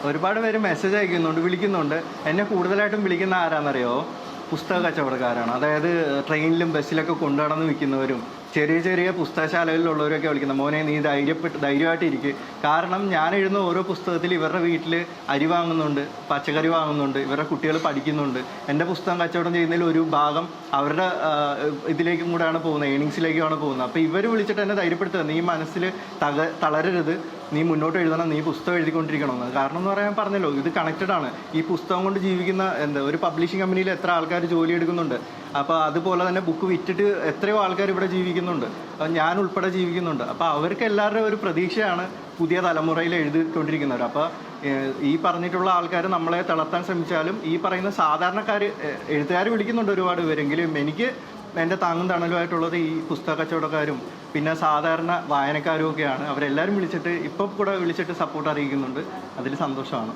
ഒരുപാട് പേര് മെസ്സേജ് അയക്കുന്നുണ്ട്, വിളിക്കുന്നുണ്ട്. എന്നെ കൂടുതലായിട്ടും വിളിക്കുന്ന ആരാന്നറിയോ? പുസ്തക കച്ചവടക്കാരാണ്. അതായത് ട്രെയിനിലും ബസ്സിലൊക്കെ കൊണ്ടു നടന്ന് വിൽക്കുന്നവരും ചെറിയ ചെറിയ പുസ്തകശാലകളിലുള്ളവരൊക്കെ വിളിക്കുന്നത്. മോനെ നീ ധൈര്യമായിട്ട് ഇരിക്കുക. കാരണം ഞാൻ എഴുതുന്ന ഓരോ പുസ്തകത്തിൽ ഇവരുടെ വീട്ടിൽ അരി വാങ്ങുന്നുണ്ട്, പച്ചക്കറി വാങ്ങുന്നുണ്ട്, ഇവരുടെ കുട്ടികൾ പഠിക്കുന്നുണ്ട്. എൻ്റെ പുസ്തകം കച്ചവടം ചെയ്യുന്നതിൽ ഒരു ഭാഗം അവരുടെ ഇതിലേക്കും കൂടെയാണ് പോകുന്നത്, ഏണിങ്സിലേക്കുമാണ് പോകുന്നത്. അപ്പോൾ ഇവർ വിളിച്ചിട്ട് എന്നെ ധൈര്യപ്പെടുത്തുക, നീ മനസ്സിൽ തളരരുത്, നീ മുന്നോട്ട് എഴുതണം, നീ പുസ്തകം എഴുതിക്കൊണ്ടിരിക്കണമെന്ന്. കാരണം എന്ന് പറയാൻ പറഞ്ഞല്ലോ, ഇത് കണക്റ്റഡ് ആണ്. ഈ പുസ്തകം കൊണ്ട് ജീവിക്കുന്ന ഒരു പബ്ലിഷിംഗ് കമ്പനിയിൽ എത്ര ആൾക്കാർ ജോലി എടുക്കുന്നുണ്ട്. അപ്പോൾ അതുപോലെ തന്നെ ബുക്ക് വിറ്റിട്ട് എത്രയോ ആൾക്കാർ ഇവിടെ ജീവിക്കുന്നുണ്ട്, ഞാൻ ഉൾപ്പെടെ ജീവിക്കുന്നുണ്ട്. അപ്പോൾ അവർക്ക് എല്ലാവരുടെയും ഒരു പ്രതീക്ഷയാണ് പുതിയ തലമുറയിൽ എഴുതിക്കൊണ്ടിരിക്കുന്നവർ. അപ്പോൾ ഈ പറഞ്ഞിട്ടുള്ള ആൾക്കാർ നമ്മളെ തളർത്താൻ ശ്രമിച്ചാലും ഈ പറയുന്ന സാധാരണക്കാർ എഴുത്തുകാർ വിളിക്കുന്നുണ്ട് ഒരുപാട് പേരെങ്കിലും എനിക്ക് എൻ്റെ താങ്ങും തണലുമായിട്ടുള്ളത് ഈ പുസ്തക കച്ചവടക്കാരും പിന്നെ സാധാരണ വായനക്കാരും ഒക്കെയാണ്. അവരെല്ലാവരും വിളിച്ചിട്ട് ഇപ്പോൾ കൂടെ വിളിച്ചിട്ട് സപ്പോർട്ട് അറിയിക്കുന്നുണ്ട്. അതിൽ സന്തോഷമാണ്.